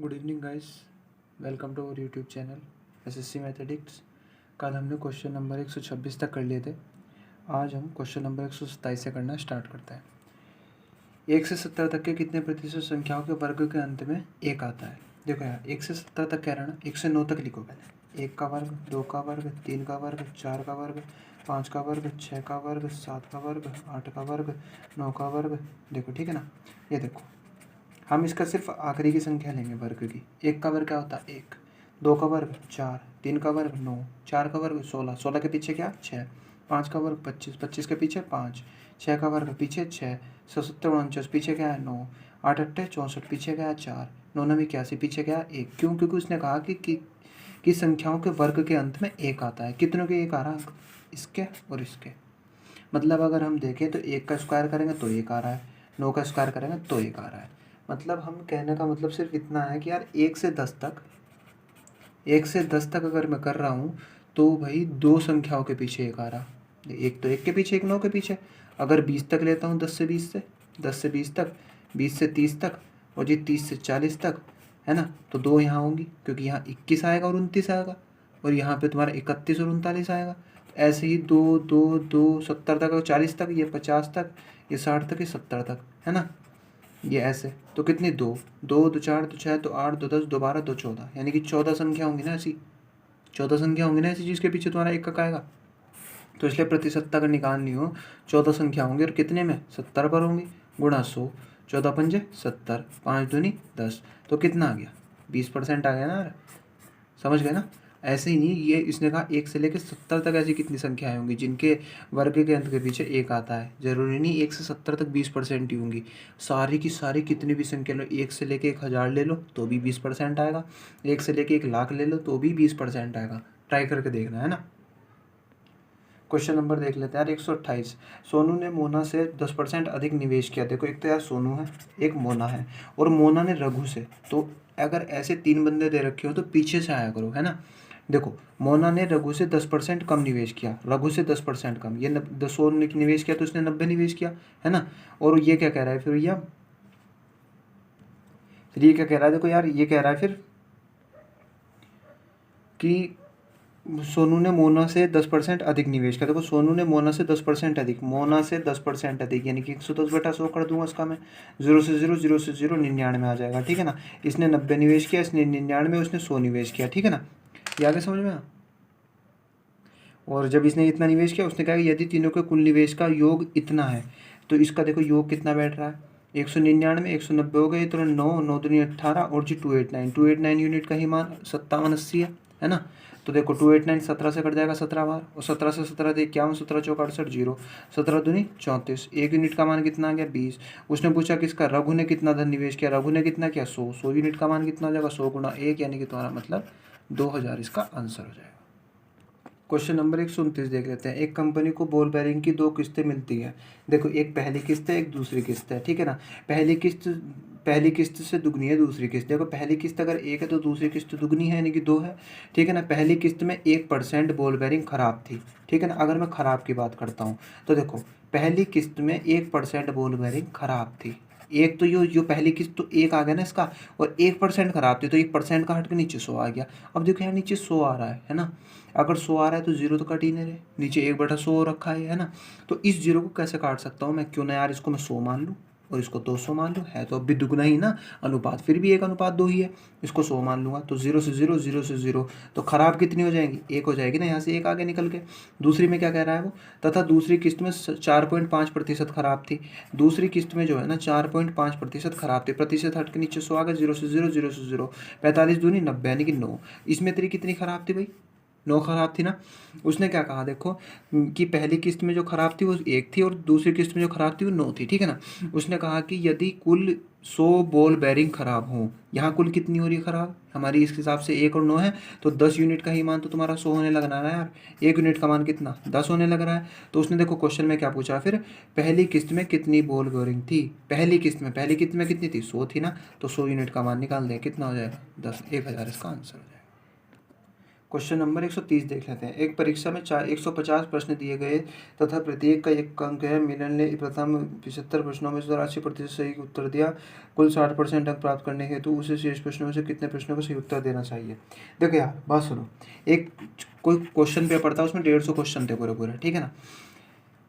Good evening guys, welcome to our YouTube channel SSC mathematics. कल हमने question number 126 तक कर लिए थे। आज हम क्वेश्चन नंबर 127 से करना स्टार्ट करते हैं। 1 से 70 तक के कितने प्रतिशत संख्याओं के वर्ग के अंत में एक आता है। देखो यार, 1 से 70 तक कह रहा ना, 1 से 9 तक लिखो पहले। 1 का वर्ग, 2 का वर्ग, 3 का वर्ग, 4 का वर्ग, 5 का वर्ग, 6 का वर्ग, 7 का वर्ग, 8 का वर्ग, 9 का वर्ग। देखो ठीक है ना, ये देखो हम इसका सिर्फ आखिरी की संख्या लेंगे वर्ग की। 1 का वर्ग क्या होता है 1, 2 का वर्ग 4, 3 का वर्ग 9, 4 का वर्ग 16, 16 के पीछे क्या 6, 5 का वर्ग 25, 25 के पीछे 5, 6 का वर्ग पीछे 6, 77 49 पीछे क्या है 9, 8 8 64 पीछे क्या है 4, 9 9 81 पीछे क्या है 1। क्यों? क्योंकि उसने कहा कि संख्याओं के वर्ग के अंत में एक आता है। कितनों के एक आ रहा है? इसके और इसके। मतलब अगर हम देखें तो 1 का स्क्वायर करेंगे तो 1 आ रहा है, 9 का स्क्वायर करेंगे तो 1 आ रहा है। मतलब हम कहने का मतलब सिर्फ इतना है कि यार 1 से 10 तक, 1 से 10 तक अगर मैं कर रहा हूँ तो भाई दो संख्याओं के पीछे एक आ रहा। एक तो 1 के पीछे, एक 9 के पीछे। अगर 20 तक लेता हूँ, 10 से 20 से, 10 से 20 तक, 20 से 30 तक, और जी 30 से 40 तक, है ना, तो दो यहाँ होंगी क्योंकि यहाँ 21 आएगा और 29 आएगा, और यहाँ पे तुम्हारा 31 और 39 आएगा। ऐसे ही 2 2 2 70 तक और 40 तक, ये 50 तक, ये 60 तक, ये 70 तक, है ना। ये ऐसे तो कितनी दो, 2 2 4 2 6 2 8 2 10 2 12 2 14, यानी कि 14 संख्या होंगी ना ऐसी, 14 संख्या होंगी ना ऐसी जिसके पीछे तुम्हारा एक का आएगा। तो इसलिए प्रतिशतता अगर निकालनी हो, 14 संख्या होंगी और कितने में 70 पर होंगी, गुणा 100, 14 पंजे 70, 5 दूनी 10, तो कितना आ गया 20% आ गया ना यार। समझ गए ना। ऐसे ही नहीं, ये इसने कहा 1 से लेकर 70 तक ऐसी कितनी संख्याएं होंगी जिनके वर्ग के अंत के पीछे एक आता है। जरूरी नहीं 1 से 70 तक 20% ही होंगी, सारी की सारी कितनी भी संख्या लो, 1 से लेके 1000 ले लो तो भी 20% आएगा, 1 से लेके 1,00,000 ले लो तो भी 20% आएगा। ट्राई करके देखना, है ना। क्वेश्चन नंबर देख लेते हैं यार 128। सोनू ने मोना से 10% अधिक निवेश किया। देखो एक तो यार सोनू है, एक मोना है, और मोना ने रघु से। तो अगर ऐसे तीन बंदे दे रखे हो तो पीछे से आया करो, है ना। देखो मोना ने रघु से 10% कम निवेश किया, रघु से 10% कम, ये सोनू ने निवेश किया तो उसने 90 निवेश किया, है ना। और ये क्या कह रहा है फिर भैया, फिर ये क्या कह रहा है, देखो यार ये कह रहा है फिर कि सोनू ने मोना से 10% अधिक निवेश किया। देखो सोनू ने मोना से 10% अधिक, मोना से 10% अधिक, यानी कि 110/100 कर दूंगा इसका मैं, 0 से 0 0 से 0 99 आ जाएगा, ठीक है ना। इसने 90 निवेश किया, इसने 99, उसने 100 निवेश किया, ठीक है ना। ये आगे समझ में आ। और जब इसने इतना निवेश किया उसने कहा कि यदि तीनों के कुल निवेश का योग इतना है, तो इसका देखो योग कितना बैठ रहा है, 199 190 हो गए, तो 9 9 दूनी 18, और जी 289 यूनिट का ही मान 5780 है ना। तो देखो 289 17 से कट जाएगा 17 बार, और 17 से 17 दे 51, 17 चौक 68 जीरो, 17 दूनी 34, एक यूनिट का मान कितना आ गया 20। उसने पूछा किसका, रघु ने कितना धन निवेश किया, रघु ने कितना किया 100, 100 यूनिट का मान कितना हो जाएगा 100 गुणा 1, यानी कि तुम्हारा मतलब 2000 इसका आंसर हो जाएगा। क्वेश्चन नंबर 129 देख लेते हैं। एक कंपनी को बॉल बेयरिंग की दो किस्तें मिलती है। देखो एक पहली किस्त है, एक दूसरी किस्त है, ठीक है ना। पहली किस्त से दुगनी है दूसरी किस्त। देखो पहली किस्त अगर एक है तो दूसरी किस्त दुगनी है, यानी कि दो है, ठीक है ना। पहली किस्त में 1% बॉल बेयरिंग खराब थी, ठीक है ना। अगर मैं खराब की बात करता हूँ तो देखो पहली किस्त में 1% बॉल बेयरिंग खराब थी। एक तो यो पहली किस्त तो एक आ गया ना इसका, और 1% खराब थी तो 1% का हट के नीचे 100 आ गया। अब देखो यहाँ नीचे 100 आ रहा है ना। अगर 100 आ रहा है तो जीरो तो कट ही नहीं रहे, नीचे 1/100 रखा है ना। तो इस जीरो को कैसे काट सकता हूँ मैं, क्यों ना यार इसको मैं 100 मान लूँ और इसको 200 मान लूँ, है तो अब भी दुगना ही ना अनुपात, फिर भी 1:2 ही है। इसको 100 मान लूँगा तो 0 से 0 0 से 0, तो खराब कितनी हो जाएगी, एक हो जाएगी ना, यहाँ से एक आगे निकल के। दूसरी में क्या कह रहा है वो, तथा दूसरी किस्त में 4.5% खराब थी। दूसरी किस्त में जो है ना 4.5% खराब थी, प्रतिशत हट के नीचे 100 आ गया, 0 से 0 0 से 0, 45 दूनी 90, यानी कि 9। इसमें तेरी कितनी खराब थी भाई, 9 खराब थी ना। उसने क्या कहा देखो कि पहली किस्त में जो खराब थी वो 1 थी और दूसरी किस्त में जो खराब थी वो 9 थी, ठीक है ना। उसने कहा कि यदि कुल 100 बॉल बेरिंग खराब हो, यहाँ कुल कितनी हो रही है खराब हमारी, इस हिसाब से 1 और 9 है, तो 10 यूनिट का ही मान तो तुम्हारा 100 होने लग रहा है यार। 1 यूनिट का मान कितना 10 होने लग रहा है। तो उसने देखो क्वेश्चन में क्या पूछा फिर, पहली किस्त में कितनी बॉल बेरिंग थी, पहली किस्त में कितनी थी 100 थी ना, तो 100 यूनिट का मान निकाल दें, कितना हो जाएगा 10, 1000 इसका आंसर हो जाएगा। क्वेश्चन नंबर 130 देख लेते हैं। एक परीक्षा में 150 प्रश्न दिए गए तथा प्रत्येक का 1 अंक है। मिलन ने प्रथम 75 प्रश्नों में 80% सही उत्तर दिया। कुल 60% अंक प्राप्त करने हेतु उसे शेष प्रश्नों में से कितने प्रश्नों को सही उत्तर देना चाहिए। देखो यार बात सुनो, एक कोई क्वेश्चन पेपर था, उसमें 150 क्वेश्चन थे पूरे पूरे, ठीक है ना।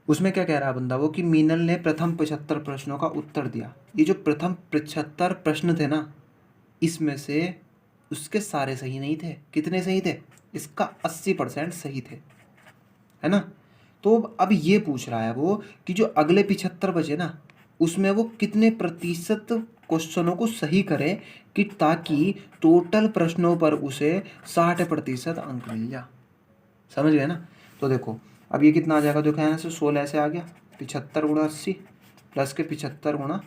उसमें क्या कह रहा है बंदा वो कि मीनल ने प्रथम 75 प्रश्नों का उत्तर दिया। ये जो प्रथम 75 प्रश्न थे ना, इसमें से उसके सारे सही नहीं थे। कितने सही थे? इसका 80% सही थे, है ना। तो अब ये पूछ रहा है वो कि जो अगले 75 बचे ना, उसमें वो कितने प्रतिशत क्वेश्चनों को सही करे कि ताकि टोटल प्रश्नों पर उसे 60% अंक मिल जा। समझ गए ना। तो देखो अब ये कितना आ जाएगा, देखो यहाँ से 16 ऐसे आ गया, 75 गुणा 80 प्लस के 75 गुणा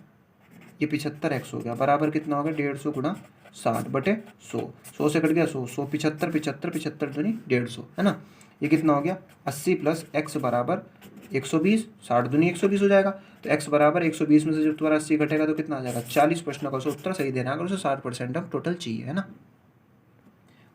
ये 75x हो गया, बराबर कितना हो गया 150 गुणा 60 बटे 100। 100 से कट गया 100, 100 75 75 75 दूनी 150, है ना। ये कितना हो गया 80 प्लस x बराबर 120, 60 दूनी 120 हो जाएगा। तो x बराबर 120 में से जब तुम्हारा 80 घटेगा तो कितना आ जाएगा 40 प्रश्नों का उत्तर सही देना है, अगर उसे 60% अंक टोटल चाहिए, है ना।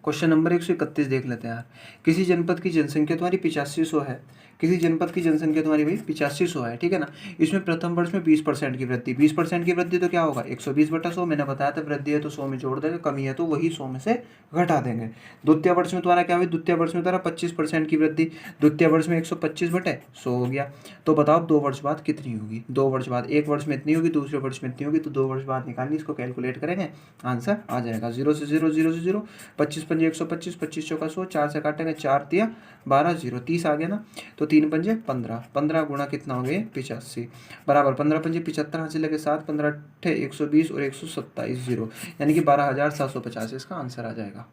क्वेश्चन नंबर 131 देख लेते हैं यार। किसी जनपद की जनसंख्या तुम्हारी 8500 है। किसी जनपद की जनसंख्या तुम्हारी भाई 8500 है, ठीक है ना। इसमें प्रथम वर्ष में 20% की वृद्धि, 20% की वृद्धि तो क्या होगा 120/100। मैंने बताया था वृद्धि है तो 100 में जोड़ देंगे, कमी है तो वही 100 में से घटा देंगे। द्वितीय वर्ष में तुम्हारा क्या हुई, द्वितीय वर्ष में तुम्हारा 25% की वृद्धि, द्वितीय वर्ष में 125/100 हो गया। तो बताओ 2 वर्ष बाद कितनी होगी। 2 वर्ष बाद, एक वर्ष में इतनी होगी, दूसरे वर्ष में इतनी होगी, तो 2 वर्ष बाद निकालनी, इसको कैलकुलेट करेंगे, आंसर आ जाएगा 0 से 0 0 से 0, 25 पंजे 125, 25 चौका 100, 4 से काटेंगे 4 तिया 12, 0 30 आ गया ना। तो 3 पंजे 15, 15 गुणा कितना हो गया 85 बराबर 15 पंजे 75 हाथ से लगे 7, 15 अट्ठे 120 और 127 0, यानी कि 12,750 इसका आंसर आ जाएगा,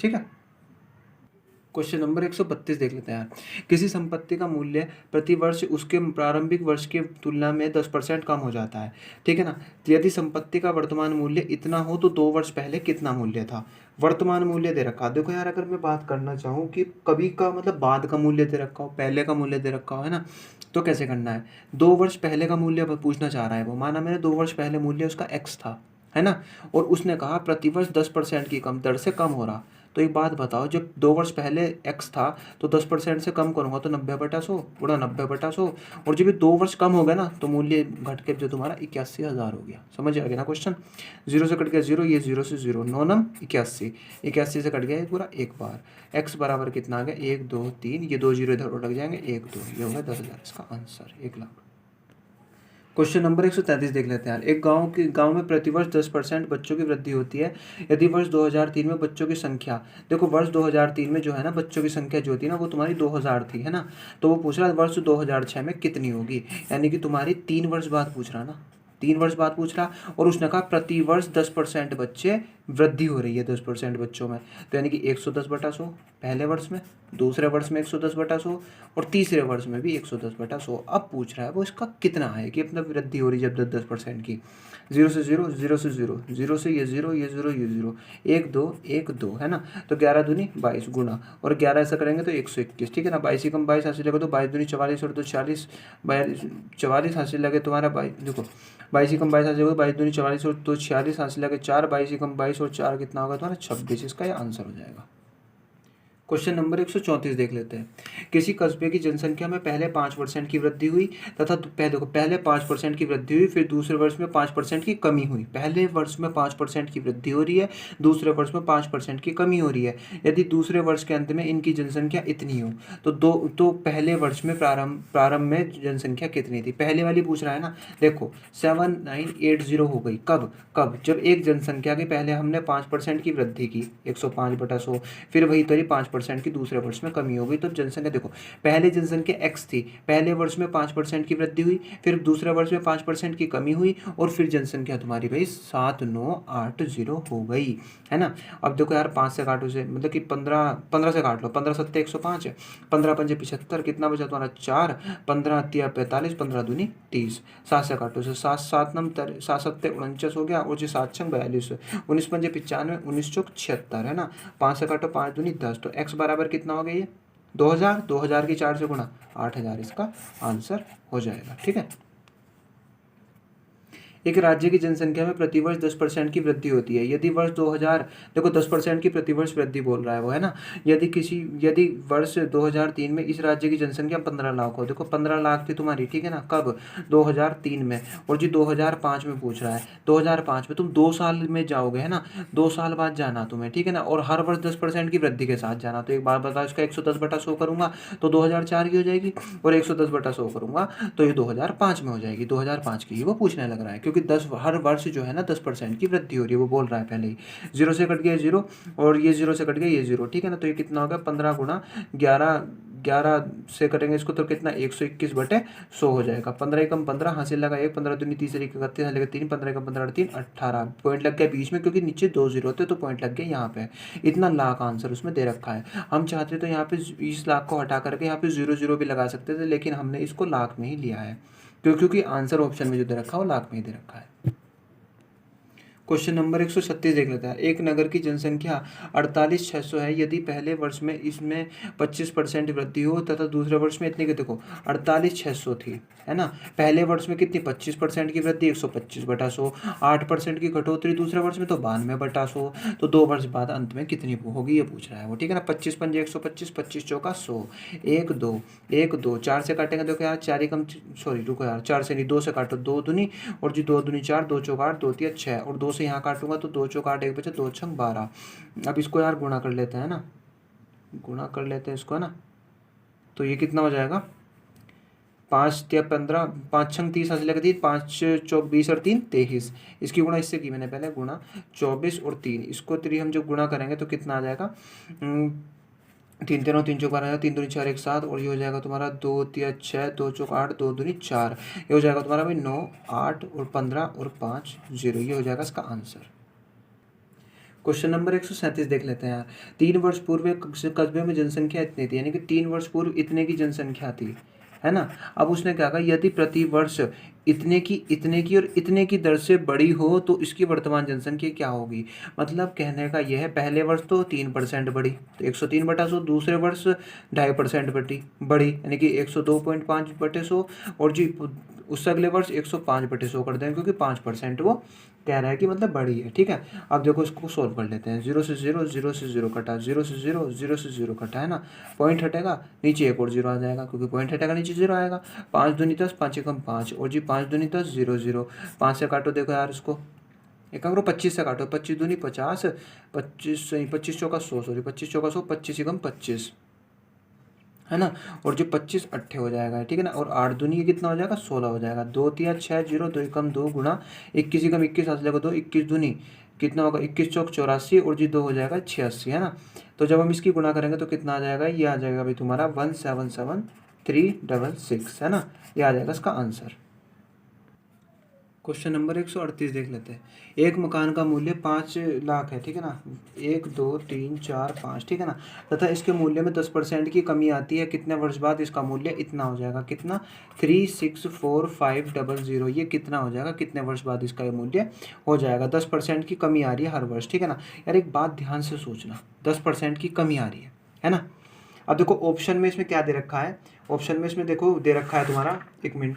ठीक है। क्वेश्चन नंबर 132 देख लेते हैं यार। किसी संपत्ति का मूल्य प्रति वर्ष उसके प्रारंभिक वर्ष की तुलना में 10% कम हो जाता है, ठीक है ना। तो यदि संपत्ति का वर्तमान मूल्य इतना हो तो 2 वर्ष पहले कितना मूल्य था। वर्तमान मूल्य दे रखा, देखो यार अगर मैं बात करना चाहूँ कि कभी का मतलब बाद का मूल्य दे रखा हो, पहले का मूल्य दे रखा हो, है ना, तो कैसे करना है। 2 वर्ष पहले का मूल्य पूछना चाह रहा है वो, माना मैंने 2 वर्ष पहले मूल्य उसका x था, है ना, और उसने कहा प्रतिवर्ष 10% की कम दर से कम हो रहा। तो एक बात बताओ, जब 2 वर्ष पहले x था तो 10% से कम करूँगा तो 90/100 गुणा 90/100, और जब ये 2 वर्ष कम हो गया ना तो मूल्य घट के जो तुम्हारा 81,000 हो गया। समझ आ गया ना क्वेश्चन। 0 से कट गया 0, ये 0 से 0, 9 9 81, 81 से कट गया पूरा एक बार। x बराबर कितना आ गया 1 2 3, ये 2 0 इधर लग जाएंगे 1 2, ये होगा 10,000 इसका आंसर 1 लाख। क्वेश्चन नंबर 133 देख लेते हैं यार। एक गांव में प्रतिवर्ष 10% बच्चों की वृद्धि होती है यदि वर्ष 2003 में बच्चों की संख्या, देखो वर्ष 2003 में जो है ना बच्चों की संख्या जो थी ना वो तुम्हारी 2000 थी, है ना। तो वो पूछ रहा है वर्ष 2006 में कितनी होगी, यानी कि तुम्हारी 3 वर्ष बाद पूछ रहा ना, 3 वर्ष बाद पूछ रहा, और उसने कहा प्रतिवर्ष 10% बच्चे वृद्धि हो रही है 10% बच्चों में, तो यानी कि 110/100 पहले वर्ष में, दूसरे वर्ष में 110/100 और तीसरे वर्ष में भी 110/100। अब पूछ रहा है वो इसका कितना है कि अपना वृद्धि हो रही है जब 10% की। 0 से 0, 0 से 0, 0 से ये 0, ये 0, ये 0, 1 2 1 2, है ना। तो 11 दूनी 22 गुना, और 11 ऐसा करेंगे तो 121, ठीक है ना। 22 कम 22 हासिल लगे तो 22 दूनी 44 और 2 40, 44 हासिल लगे तुम्हारा 22, देखो 22 कम 22 हासिल लगे 22 दूनी 44 और 2 46 हासिल लगे 4, 22 कम 22 और 4 कितना होगा तुम्हारा 26, इसका ये आंसर हो जाएगा। क्वेश्चन नंबर 134 देख लेते हैं। किसी कस्बे की जनसंख्या में पहले 5% की वृद्धि हुई तथा पहले 5% की वृद्धि हुई, फिर दूसरे वर्ष में 5% की कमी हुई। पहले वर्ष में 5% की वृद्धि हो रही है, दूसरे वर्ष में 5% की कमी हो रही है। यदि दूसरे वर्ष के अंत में इनकी जनसंख्या इतनी हो तो पहले वर्ष में प्रारंभ में जनसंख्या कितनी थी। पहले वाली पूछ रहा है ना, देखो 7980 हो गई। कब कब जब एक जनसंख्या की पहले हमने 5% की वृद्धि की 105/100, फिर वही तरी 5% की दूसरे वर्ष में कमी हो गई। तो जनसंख्या देखो, पहले जनसंख्या x थी, पहले वर्ष में 5% की वृद्धि हुई, फिर दूसरे वर्ष में 5% की कमी हुई, और फिर जनसंख्या तुम्हारी भाई 7980 हो गई, है ना। अब देखो यार 5 से काटो से मतलब कि 15 से काट लो, 15 सत्ते 105 है, 15 पंजे 75, कितना बचा तुम्हारा 4, 15 तिया 45, 15 दूनी 30, 7 से काटो से 7 7 नम 7 सत्ते 49 हो गया, और जो 7 छंग 42, 19 पंजे 95, 19 चौक 76, है ना। 5 से काटो 5 दूनी 10, तो x बराबर कितना हो गया ये 2000, 2000 की 4 से गुणा 8000, इसका आंसर हो जाएगा, ठीक है। एक राज्य की जनसंख्या में प्रतिवर्ष 10% की वृद्धि होती है। यदि वर्ष 2000 देखो 10% की प्रतिवर्ष वृद्धि बोल रहा है वो, है ना। यदि वर्ष 2003 में इस राज्य की जनसंख्या 15 लाख हो, देखो 15 लाख थी तुम्हारी, ठीक है ना, कब 2003 में, और जी 2005 में पूछ रहा है। 2005 में तुम 2 साल में जाओगे, है ना, 2 साल बाद जाना तुम्हें, ठीक है ना, और हर वर्ष 10% की वृद्धि के साथ जाना। तो एक बार बताओ, इसका 110/100 करूंगा तो 2004 की हो जाएगी, और 110/100 करूंगा तो ये 2005 में हो जाएगी। 2005 की वो पूछने लग रहा है, क्योंकि हर वर्ष जो है ना 10% की वृद्धि हो रही है, वो बोल रहा है पहले ही। 0 से कट गया 0, और ये 0 से कट गया ये 0, ठीक है ना। तो ये कितना होगा, 15 गुणा 11, 11 से कटेंगे इसको तो कितना 121/100 हो जाएगा। 15 एकम 15, हासिल लगा 1, 15 दूनी 30, 31 लगा 3, 15 एकम 15 3, 18 पॉइंट लग गया बीच में, क्योंकि नीचे 2 0 होते तो पॉइंट लग गया यहाँ पे। इतना लाख आंसर उसमें दे रखा है। हम चाहते तो यहाँ पे इस लाख को हटा करके यहाँ पे 0 भी लगा सकते थे, लेकिन हमने इसको लाख में ही लिया है, क्योंकि आंसर ऑप्शन में जो दे रखा है वो लाख में ही दे रखा है। क्वेश्चन नंबर 136 देख लेते हैं। एक नगर की जनसंख्या 48,600 है। यदि पहले वर्ष में इसमें 25% वृद्धि हो तथा दूसरे वर्ष में इतने की, देखो 48,600 थी, है ना, पहले वर्ष में कितनी 25% की वृद्धि, 125/100, 8% की कटौती दूसरे वर्ष में तो 92/100, तो 2 वर्ष बाद अंत में कितनी होगी ये पूछ रहा है वो, ठीक है ना। 25 पंजे 125, 25 चौका 100, 1 2 1 2, 4 से काटेंगे, देखो यार 4 एकम, सॉरी रुको यार, 4 से नहीं 2 से काटो, 2 दूनी, और जी 2 दूनी 4, 2 चौका 8, 2 तिया 6, और 2 से यहाँ काटूंगा तो 2 चौका 8, 1 बचे 2 छंग 12। अब इसको यार गुणा कर लेते हैं ना, गुणा कर लेते हैं इसको, है ना। तो ये कितना हो जाएगा, 5 तिया 15, 5 छंग 30, हासिल लगा 3, 5 चौक 20 और 3 23। इसकी गुणा इससे की मैंने पहले, गुणा 24 और 3, इसको 3 हम जब गुणा करेंगे तो कितना आ जाएगा, 3 3 3 चौक 12, 3 दूनी 4 1 7, और ये हो जाएगा तुम्हारा 2 तिया 6, 2 चौक 8, 2 दूनी 4, ये हो जाएगा तुम्हारा भाई 9 8 और 15 और 5 0, ये हो जाएगा इसका आंसर। क्वेश्चन नंबर 137 देख लेते हैं यार। 3 वर्ष पूर्व कस्बे में जनसंख्या इतनी थी, यानी कि 3 वर्ष पूर्व इतने की जनसंख्या थी, है ना। अब उसने क्या कहा, यदि प्रति वर्ष इतने की और इतने की दर से बड़ी हो तो इसकी वर्तमान जनसंख्या क्या होगी। मतलब कहने का यह है, पहले वर्ष तो 3% बढ़ी तो 103/100, दूसरे वर्ष 2.5% बढ़ी यानी कि 102.5/100, और जी उससे अगले वर्ष 105/100 कर दें, क्योंकि 5% वो कह रहा है कि मतलब बड़ी है, ठीक है। अब देखो इसको सोल्व कर लेते हैं। 0 से 0, 0 से 0 कटा, 0 से 0, 0 से 0 कटा, है ना, पॉइंट हटेगा, नीचे एक और 0 आ जाएगा, क्योंकि पॉइंट हटेगा नीचे 0 आएगा। 5 दूनी 10, 5 एकम 5, और जी 5 दूनी 10, 0 0, 5 से काटो, देखो यार इसको एक करो, 25 से काटो, 25 दूनी 50, 25 चौका 100, सॉरी 25 चौका 100, 25 एकम 25, है ना, और जो 25 अट्ठे हो जाएगा, ठीक है ना, और 8 दूनी कितना हो जाएगा 16 हो जाएगा। 2 तिया 6 0, 2 एकम 2 गुणा 21 एकम 21, हाथ लगा 2, 21 दूनी कितना होगा 21 चौक 84, और जी 2 हो जाएगा 86, है ना। तो जब हम इसकी गुणा करेंगे तो कितना आ जाएगा, ये आ जाएगा भाई तुम्हारा 177,366, है ना, ये आ जाएगा इसका आंसर। क्वेश्चन नंबर 138 देख लेते हैं। एक मकान का मूल्य 5 लाख है, ठीक है ना, 1 2 3 4 5, ठीक है ना, तथा इसके मूल्य में 10% की कमी आती है, कितने वर्ष बाद इसका मूल्य इतना हो जाएगा, कितना 364,500, ये कितना हो जाएगा, कितने वर्ष बाद इसका ये मूल्य हो जाएगा। 10% की कमी आ रही है हर वर्ष, ठीक है ना। यार एक बात ध्यान से सोचना, 10% की कमी आ रही है ना। अब देखो ऑप्शन में इसमें क्या दे रखा है, ऑप्शन में इसमें देखो दे रखा है तुम्हारा, 1 मिनट,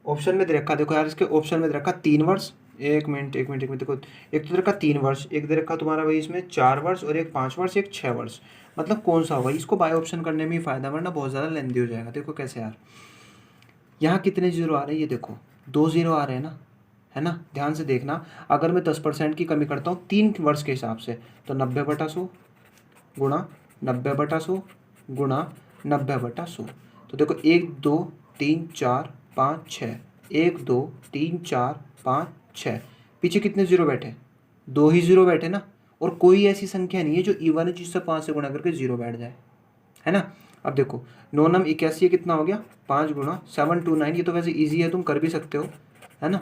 ऑप्शन में दे रखा, देखो यार इसके ऑप्शन में दे रखा 3 वर्ष, 1 मिनट देखो, एक तो दे रखा 3 वर्ष, एक दे रखा तुम्हारा भाई इसमें 4 वर्ष, और एक 5 वर्ष, एक 6 वर्ष। मतलब कौन सा होगा, इसको बाय ऑप्शन करने में ही फायदा, वरना बहुत ज़्यादा लेंदी हो जाएगा। देखो कैसे यार, यहाँ कितने 0 आ रहे हैं, ये देखो 2 0 आ रहे हैं ना, है ना, ध्यान से देखना। अगर मैं 10% की कमी करता हूँ 3 वर्ष के हिसाब से, तो 90/100 गुणा 90/100 गुणा 90/100, तो देखो 1 2 3 4 5 6, 1 2 3 4 5 6, पीछे कितने 0 बैठे, 2 ही 0 बैठे ना, और कोई ऐसी संख्या नहीं है जो इवन है जिससे 5 से गुणा करके 0 बैठ जाए, है ना। अब देखो 9 9 81, कितना हो गया 5 गुणा 729, ये तो वैसे इजी है, तुम कर भी सकते हो, है ना।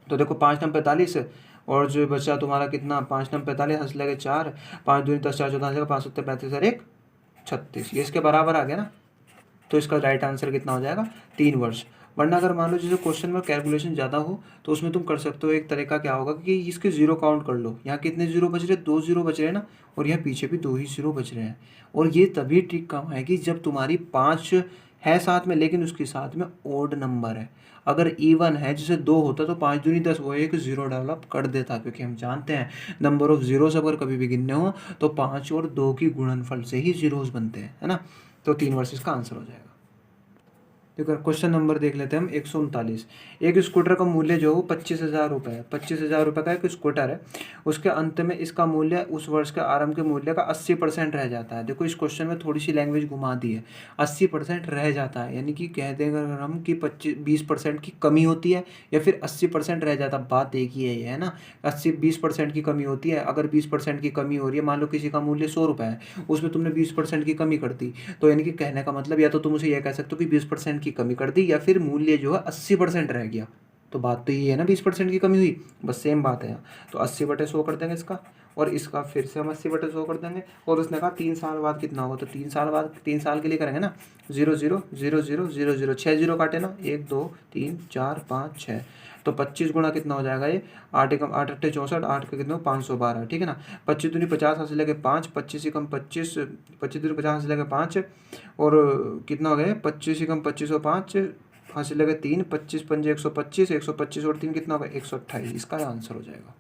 तो देखो 5 9 45, और जो बचा तुम्हारा कितना 5 9 45, हंस लगे 4, 5 दूनी 10, 4 14, 5 7 35 और 1 36, ये इसके बराबर आ गया ना। तो इसका राइट आंसर कितना हो जाएगा 3 वर्ष। वरना अगर मान लो जैसे क्वेश्चन में कैलकुलेशन ज़्यादा हो तो उसमें तुम कर सकते हो, एक तरीका क्या होगा कि इसके 0 काउंट कर लो, यहाँ कितने 0 बच रहे, 2 0 बच रहे हैं ना, और यहाँ पीछे भी 2 ही 0 बच रहे हैं। और ये तभी ट्रिक काम आएगी जब तुम्हारी 5 है साथ में, लेकिन उसके साथ में ओड नंबर है। अगर इवन है जैसे 2 होता तो 5 दूनी 10, वो एक ज़ीरो डेवलप कर देता, क्योंकि हम जानते हैं नंबर ऑफ ज़ीरोज़ अगर कभी भी गिनने हो तो 5 और 2 की गुणनफल से ही ज़ीरोज़ बनते हैं, है ना। तो 3 वर्ष इसका आंसर हो जाएगा। देखो क्वेश्चन नंबर देख लेते हैं हम 139। एक स्कूटर का मूल्य जो 25,000 रुपये है, 25,000 रुपये का एक स्कूटर है, उसके अंत में इसका मूल्य उस वर्ष के आरंभ के मूल्य का 80% रह जाता है। देखो इस क्वेश्चन में थोड़ी सी लैंग्वेज घुमा दी है, 80% रह जाता है, यानी कि कह देंगे अगर हम कि 20% की कमी होती है या फिर 80% रह जाता, बात एक ही है ये, है ना। 20% की कमी होती है, अगर 20% की कमी हो रही है, मान लो किसी का मूल्य 100 रुपये है, उसमें तुमने 20% की कमी कर दी, तो यानी कि कहने का मतलब या तो तुम उसे यह कह सकते हो कि 20% की कमी कर दी, या फिर मूल्य जो है 80% रह गया। तो बात तो ये है ना, 20% की कमी हुई, बस सेम बात है यहाँ। तो 80/100 कर देंगे इसका, और इसका फिर से हम 80/100 कर देंगे। और उसने कहा 3 साल बाद कितना होगा, तो 3 साल बाद 3 साल के लिए करेंगे ना, 0 0 0 0 0 0, 6 जीरो काटे ना, 1 2 3 4 5 6, तो 25 गुणा कितना हो जाएगा ये, 8 एकम 8 अट्ठे 64, 8 के कितने 512, ठीक है ना। 25 दूनी 50 हाथ से लेके 5, 25 एकम 25, 25 दूनी 50 हाथ से लेके 5, और कितना हो गया 25 एकम 2505 हाथ से लेके 3, 25 पंजे 125, 125 और 3 कितना होगा 128, इसका आंसर हो जाएगा।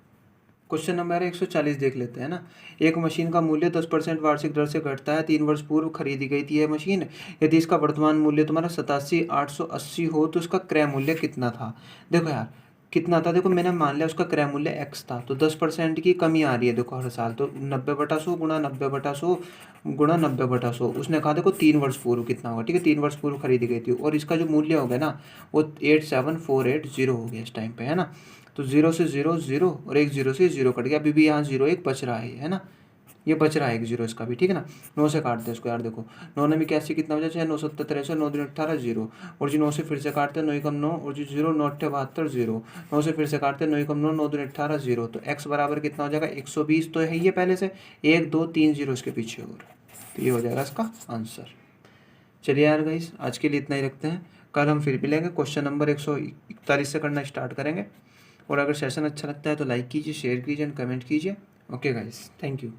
क्वेश्चन नंबर 140 देख लेते हैं ना। एक मशीन का मूल्य 10% वार्षिक दर से घटता है, 3 वर्ष पूर्व खरीदी गई थी यह मशीन। यदि इसका वर्तमान मूल्य तुम्हारा 87,880 हो तो उसका क्रय मूल्य कितना था। देखो यार कितना था, देखो मैंने मान लिया उसका क्रय मूल्य x था, तो 10% की कमी आ रही है देखो हर साल, तो 90/100 गुणा 90/100 गुणा 90/100, उसने कहा देखो 3 वर्ष पूर्व कितना होगा, ठीक है 3 वर्ष पूर्व खरीदी गई थी, और इसका जो मूल्य हो गया ना वो 87,480 हो गया इस टाइम पे, है ना। तो 0 से 0 0 और एक 0 से 0 कट गया, अभी भी यहाँ 0 1 बच रहा है ना, ये बच रहा है एक 0 इसका भी, ठीक है ना। 9 से काटते हैं इसको यार, देखो 9 में 81 कितना बचा, 6 9 7 63, 9 2 18 0, और जी 9 से फिर से काटते हैं, 9 एकम 9 और जी 0 9 8 72 0, 9 से फिर से काटते हैं, 9 एकम 9 9 2 18 0, तो x बराबर कितना हो जाएगा 120, तो है ये पहले से 1 2 3 0 इसके पीछे और, तो ये हो जाएगा इसका आंसर। चलिए यार गाइस आज के लिए इतना ही रखते हैं, कल हम फिर मिलेंगे, क्वेश्चन नंबर 141 से करना स्टार्ट करेंगे। और अगर सेशन अच्छा लगता है तो लाइक कीजिए, शेयर कीजिए एंड कमेंट कीजिए। Okay guys, thank you.